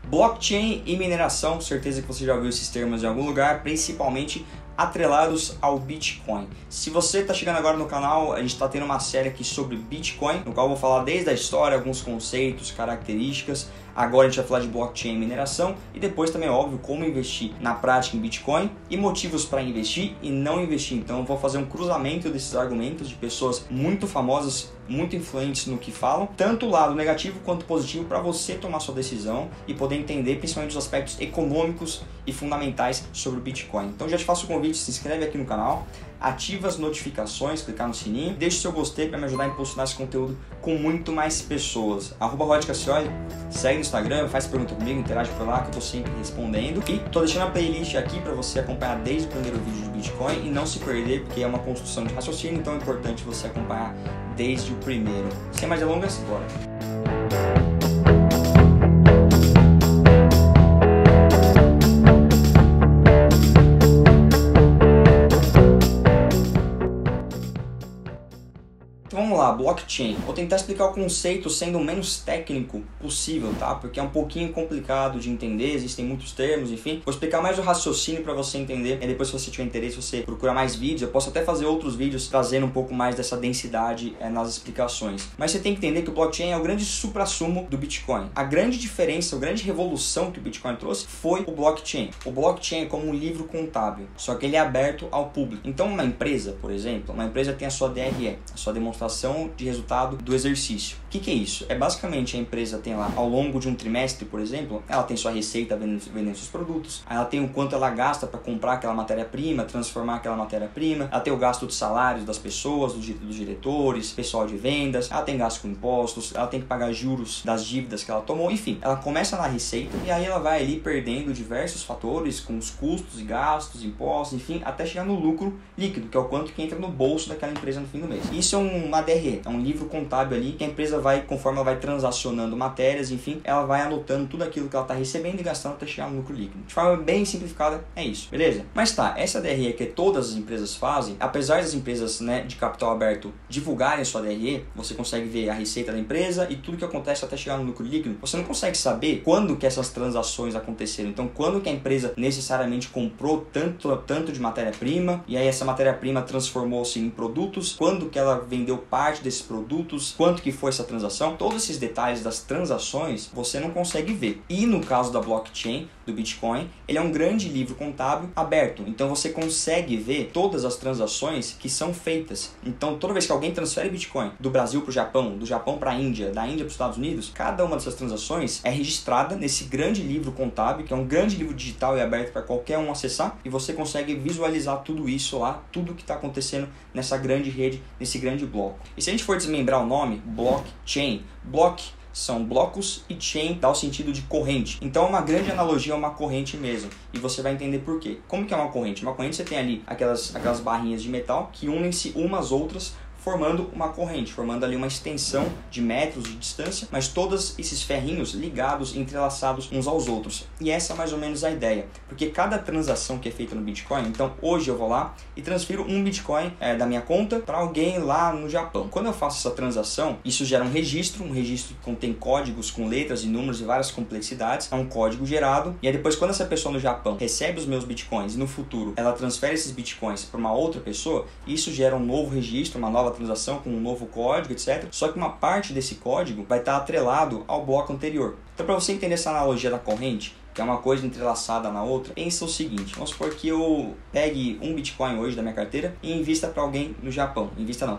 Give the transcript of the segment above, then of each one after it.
Blockchain e mineração, certeza que você já ouviu esses termos em algum lugar, principalmente atrelados ao Bitcoin. Se você está chegando agora no canal, a gente está tendo uma série aqui sobre Bitcoin, no qual eu vou falar desde a história, alguns conceitos, características. Agora a gente vai falar de blockchain e mineração e depois também, óbvio, como investir na prática em Bitcoin e motivos para investir e não investir. Então eu vou fazer um cruzamento desses argumentos de pessoas muito famosas, muito influentes no que falam, tanto o lado negativo quanto positivo, para você tomar sua decisão e poder entender principalmente os aspectos econômicos e fundamentais sobre o Bitcoin. Então já te faço o convite, se inscreve aqui no canal, ativa as notificações, clicar no sininho, deixa o seu gostei para me ajudar a impulsionar esse conteúdo com muito mais pessoas. @RodCassioli, segue no Instagram, faz pergunta comigo, interage por lá que eu tô sempre respondendo. E tô deixando a playlist aqui para você acompanhar desde o primeiro vídeo do Bitcoin e não se perder, porque é uma construção de raciocínio, então é importante você acompanhar desde o primeiro. Sem mais delongas, bora! Vamos lá, blockchain. Vou tentar explicar o conceito sendo o menos técnico possível, tá? Porque é um pouquinho complicado de entender, existem muitos termos, enfim. Vou explicar mais o raciocínio para você entender. E depois, se você tiver interesse, você procura mais vídeos. Eu posso até fazer outros vídeos trazendo um pouco mais dessa densidade nas explicações. Mas você tem que entender que o blockchain é o grande suprassumo do Bitcoin. A grande diferença, a grande revolução que o Bitcoin trouxe foi o blockchain. O blockchain é como um livro contábil, só que ele é aberto ao público. Então, uma empresa, por exemplo, uma empresa tem a sua DRE, a sua demonstração de resultado do exercício. O que é isso? É basicamente a empresa tem lá, ao longo de um trimestre, por exemplo, ela tem sua receita vendendo seus produtos, ela tem o quanto ela gasta para comprar aquela matéria-prima, transformar aquela matéria-prima, ela tem o gasto de salários das pessoas, dos diretores, pessoal de vendas, ela tem gasto com impostos, ela tem que pagar juros das dívidas que ela tomou, enfim, ela começa na receita e aí ela vai ali perdendo diversos fatores com os custos e gastos, impostos, enfim, até chegar no lucro líquido, que é o quanto que entra no bolso daquela empresa no fim do mês. Isso é uma DRE, é um livro contábil ali que a empresa vai, conforme ela vai transacionando matérias, enfim, ela vai anotando tudo aquilo que ela está recebendo e gastando até chegar no lucro líquido. De forma bem simplificada, é isso, beleza? Mas tá, essa DRE que todas as empresas fazem, apesar das empresas, né, de capital aberto divulgarem a sua DRE, você consegue ver a receita da empresa e tudo que acontece até chegar no lucro líquido. Você não consegue saber quando que essas transações aconteceram. Então, quando que a empresa necessariamente comprou tanto de matéria-prima e aí essa matéria-prima transformou-se em produtos, quando que ela vendeu parte desses produtos, quanto que foi essa transação, todos esses detalhes das transações você não consegue ver. E no caso da blockchain, do Bitcoin, ele é um grande livro contábil aberto, então você consegue ver todas as transações que são feitas. Então toda vez que alguém transfere Bitcoin do Brasil para o Japão, do Japão para a Índia, da Índia para os Estados Unidos, cada uma dessas transações é registrada nesse grande livro contábil, que é um grande livro digital e aberto para qualquer um acessar, e você consegue visualizar tudo isso lá, tudo que está acontecendo nessa grande rede, nesse grande bloco. E se a gente for desmembrar o nome, blockchain, block são blocos e chain dá o sentido de corrente. Então é uma grande analogia a uma corrente mesmo. E você vai entender por quê. Como que é uma corrente? Uma corrente você tem ali aquelas barrinhas de metal que unem-se umas às outras, formando uma corrente, formando ali uma extensão de metros de distância, mas todos esses ferrinhos ligados, entrelaçados uns aos outros. E essa é mais ou menos a ideia, porque cada transação que é feita no Bitcoin, então hoje eu vou lá e transfiro um Bitcoin da minha conta para alguém lá no Japão. Quando eu faço essa transação, isso gera um registro que contém códigos com letras e números e várias complexidades, é um código gerado, e aí depois quando essa pessoa no Japão recebe os meus Bitcoins e no futuro ela transfere esses Bitcoins para uma outra pessoa, isso gera um novo registro, uma nova transação com um novo código, etc. Só que uma parte desse código vai estar atrelado ao bloco anterior. Então, para você entender essa analogia da corrente, que é uma coisa entrelaçada na outra, pensa o seguinte: vamos supor que eu pegue um Bitcoin hoje da minha carteira e invista para alguém no Japão.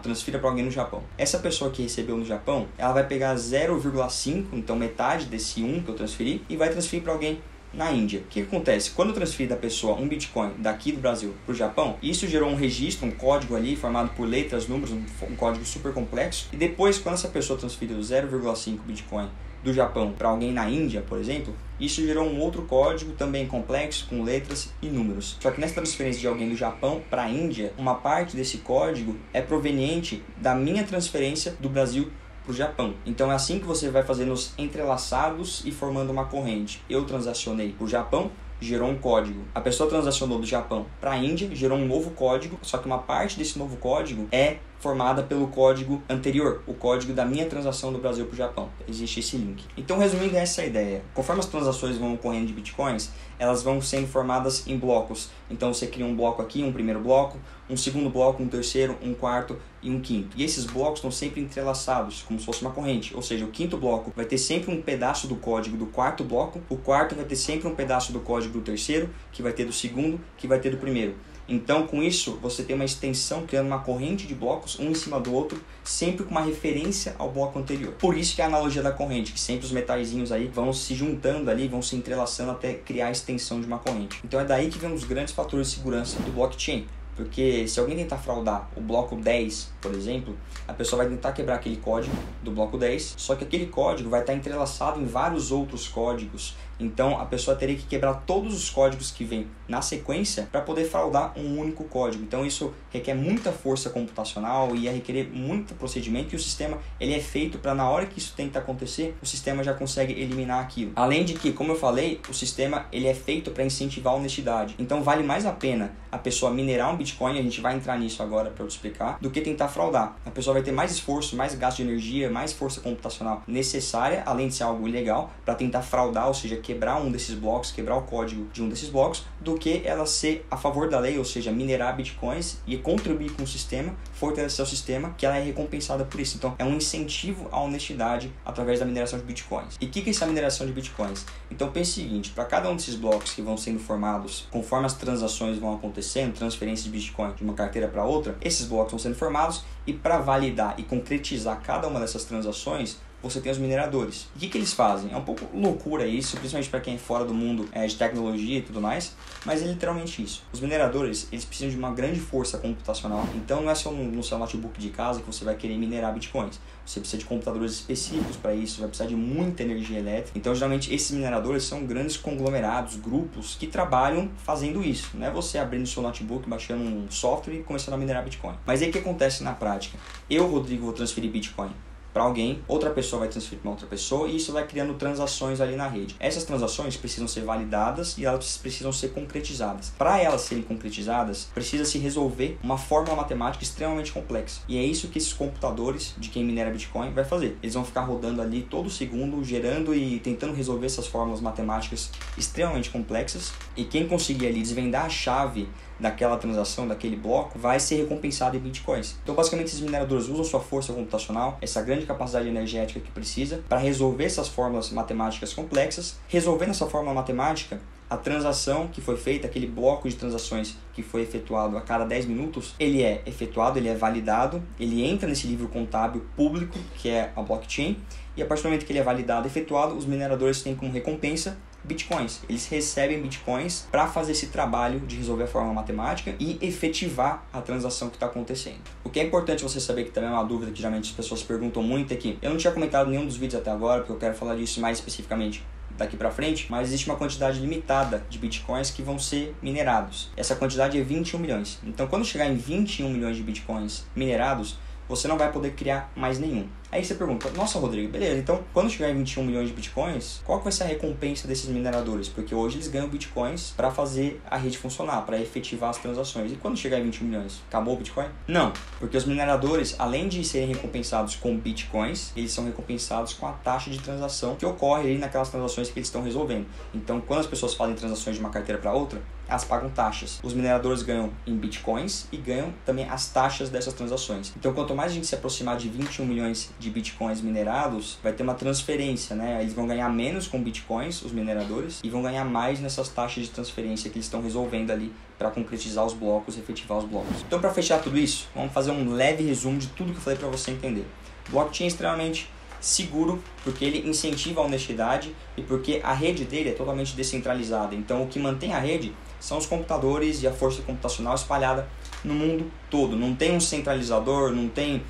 Transfira para alguém no Japão. Essa pessoa que recebeu no Japão, ela vai pegar 0,5, então metade desse 1 que eu transferi, e vai transferir para alguém na Índia. O que acontece? Quando eu transferi da pessoa um Bitcoin daqui do Brasil para o Japão, isso gerou um registro, um código ali formado por letras, números, um código super complexo. E depois, quando essa pessoa transferiu 0,5 Bitcoin do Japão para alguém na Índia, por exemplo, isso gerou um outro código também complexo com letras e números. Só que nessa transferência de alguém do Japão para a Índia, uma parte desse código é proveniente da minha transferência do Brasil para o Japão. Então é assim que você vai fazendo os entrelaçados e formando uma corrente. Eu transacionei para o Japão, gerou um código. A pessoa transacionou do Japão para a Índia, gerou um novo código, só que uma parte desse novo código é formada pelo código anterior, o código da minha transação do Brasil para o Japão. Existe esse link. Então, resumindo essa ideia, conforme as transações vão ocorrendo de bitcoins, elas vão sendo formadas em blocos. Então, você cria um bloco aqui, um primeiro bloco, um segundo bloco, um terceiro, um quarto e um quinto. E esses blocos estão sempre entrelaçados, como se fosse uma corrente. Ou seja, o quinto bloco vai ter sempre um pedaço do código do quarto bloco, o quarto vai ter sempre um pedaço do código do terceiro, que vai ter do segundo, que vai ter do primeiro. Então, com isso, você tem uma extensão, criando uma corrente de blocos, um em cima do outro, sempre com uma referência ao bloco anterior. Por isso que é a analogia da corrente, que sempre os metaizinhos aí vão se juntando ali, vão se entrelaçando até criar a extensão de uma corrente. Então, é daí que vem um dos grandes fatores de segurança do blockchain. Porque se alguém tentar fraudar o bloco 10, por exemplo, a pessoa vai tentar quebrar aquele código do bloco 10, só que aquele código vai estar entrelaçado em vários outros códigos. Então, a pessoa teria que quebrar todos os códigos que vêm na sequência para poder fraudar um único código. Então, isso requer muita força computacional e ia requerer muito procedimento, e o sistema ele é feito para, na hora que isso tenta acontecer, o sistema já consegue eliminar aquilo. Além de que, como eu falei, o sistema ele é feito para incentivar a honestidade. Então, vale mais a pena a pessoa minerar um Bitcoin, a gente vai entrar nisso agora para eu te explicar, do que tentar fraudar. A pessoa vai ter mais esforço, mais gasto de energia, mais força computacional necessária, além de ser algo ilegal, para tentar fraudar, ou seja, quebrar um desses blocos, quebrar o código de um desses blocos, do que ela ser a favor da lei, ou seja, minerar bitcoins e contribuir com o sistema, fortalecer o sistema, que ela é recompensada por isso. Então, é um incentivo à honestidade através da mineração de bitcoins. E o que é essa mineração de bitcoins? Então, pense o seguinte, para cada um desses blocos que vão sendo formados, conforme as transações vão acontecendo, transferência de bitcoin de uma carteira para outra, esses blocos vão sendo formados, e para validar e concretizar cada uma dessas transações, você tem os mineradores. E o que eles fazem? É um pouco loucura isso, principalmente para quem é fora do mundo de tecnologia e tudo mais, mas é literalmente isso. Os mineradores, eles precisam de uma grande força computacional, então não é só no seu notebook de casa que você vai querer minerar bitcoins. Você precisa de computadores específicos para isso, vai precisar de muita energia elétrica. Então, geralmente, esses mineradores são grandes conglomerados, grupos que trabalham fazendo isso. Não é você abrindo seu notebook, baixando um software e começando a minerar bitcoin. Mas aí o que acontece na prática? Eu, Rodrigo, vou transferir bitcoin para alguém, outra pessoa vai transferir para outra pessoa, e isso vai criando transações ali na rede. Essas transações precisam ser validadas e elas precisam ser concretizadas. Para elas serem concretizadas, precisa se resolver uma fórmula matemática extremamente complexa. E é isso que esses computadores de quem minera Bitcoin vai fazer. Eles vão ficar rodando ali todo segundo, gerando e tentando resolver essas fórmulas matemáticas extremamente complexas, e quem conseguir ali desvendar a chave daquela transação, daquele bloco, vai ser recompensado em bitcoins. Então, basicamente, esses mineradores usam sua força computacional, essa grande capacidade energética que precisa, para resolver essas fórmulas matemáticas complexas. Resolvendo essa fórmula matemática, a transação que foi feita, aquele bloco de transações que foi efetuado a cada 10 minutos, ele é efetuado, ele é validado, ele entra nesse livro contábil público, que é a blockchain, e a partir do momento que ele é validado, efetuado, os mineradores têm como recompensa bitcoins. Eles recebem bitcoins para fazer esse trabalho de resolver a fórmula matemática e efetivar a transação que está acontecendo. O que é importante você saber, que também é uma dúvida que geralmente as pessoas perguntam muito, é que eu não tinha comentado nenhum dos vídeos até agora, porque eu quero falar disso mais especificamente daqui para frente, mas existe uma quantidade limitada de bitcoins que vão ser minerados. Essa quantidade é 21 milhões. Então, quando chegar em 21 milhões de bitcoins minerados, você não vai poder criar mais nenhum. Aí você pergunta, nossa, Rodrigo, beleza, então quando chegar em 21 milhões de bitcoins, qual que vai ser a recompensa desses mineradores? Porque hoje eles ganham bitcoins para fazer a rede funcionar, para efetivar as transações. E quando chegar em 21 milhões, acabou o Bitcoin? Não, porque os mineradores, além de serem recompensados com bitcoins, eles são recompensados com a taxa de transação que ocorre aí naquelas transações que eles estão resolvendo. Então, quando as pessoas fazem transações de uma carteira para outra, elas pagam taxas. Os mineradores ganham em bitcoins e ganham também as taxas dessas transações. Então, quanto mais a gente se aproximar de 21 milhões de bitcoins minerados, vai ter uma transferência, né? Eles vão ganhar menos com bitcoins, os mineradores, e vão ganhar mais nessas taxas de transferência que eles estão resolvendo ali para concretizar os blocos, efetivar os blocos. Então, para fechar tudo isso, vamos fazer um leve resumo de tudo que eu falei para você entender. Blockchain é extremamente seguro, porque ele incentiva a honestidade e porque a rede dele é totalmente descentralizada. Então, o que mantém a rede são os computadores e a força computacional espalhada no mundo todo. Não tem um centralizador, não tem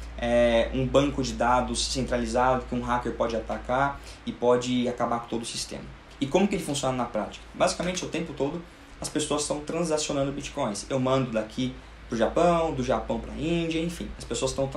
um banco de dados centralizado que um hacker pode atacar e pode acabar com todo o sistema. E como que ele funciona na prática? Basicamente, o tempo todo, as pessoas estão transacionando bitcoins. Eu mando daqui para o Japão, do Japão para a Índia, enfim, as pessoas estão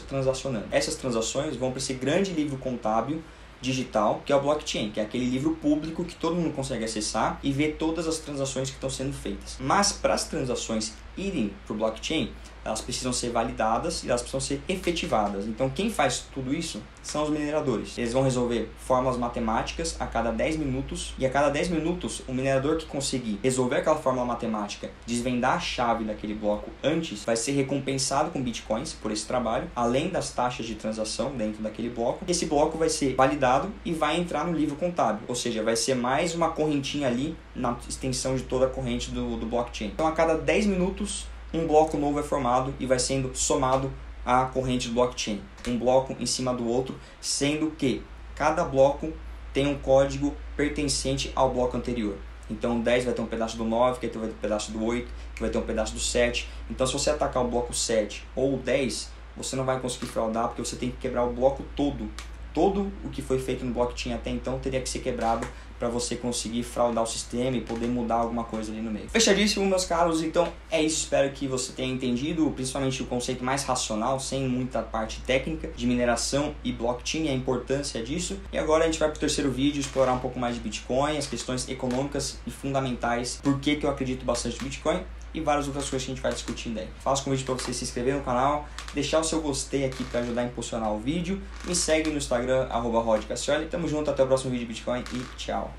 transacionando. Essas transações vão para esse grande livro contábil digital, que é o blockchain, que é aquele livro público que todo mundo consegue acessar e ver todas as transações que estão sendo feitas. Mas para as transações irem para o blockchain, elas precisam ser validadas e elas precisam ser efetivadas. Então quem faz tudo isso são os mineradores. Eles vão resolver fórmulas matemáticas a cada 10 minutos e a cada 10 minutos o minerador que conseguir resolver aquela fórmula matemática, desvendar a chave daquele bloco antes, vai ser recompensado com bitcoins por esse trabalho, além das taxas de transação dentro daquele bloco. Esse bloco vai ser validado e vai entrar no livro contábil, ou seja, vai ser mais uma correntinha ali na extensão de toda a corrente do blockchain. Então a cada 10 minutos um bloco novo é formado e vai sendo somado à corrente do blockchain, um bloco em cima do outro, sendo que cada bloco tem um código pertencente ao bloco anterior. Então o 10 vai ter um pedaço do 9, que vai ter um pedaço do 8, que vai ter um pedaço do 7. Então se você atacar o bloco 7 ou o 10, você não vai conseguir fraudar, porque você tem que quebrar o bloco todo. Todo o que foi feito no blockchain até então teria que ser quebrado para você conseguir fraudar o sistema e poder mudar alguma coisa ali no meio. Fechadíssimo, meus caros. Então é isso, espero que você tenha entendido, principalmente o conceito mais racional, sem muita parte técnica de mineração e blockchain, a importância disso. E agora a gente vai para o terceiro vídeo, explorar um pouco mais de Bitcoin, as questões econômicas e fundamentais, por que eu acredito bastante no Bitcoin, e várias outras coisas que a gente vai discutindo aí. Faço convite para você se inscrever no canal, deixar o seu gostei aqui para ajudar a impulsionar o vídeo. Me segue no Instagram, @rodcassioli. Tamo junto, até o próximo vídeo de Bitcoin e tchau!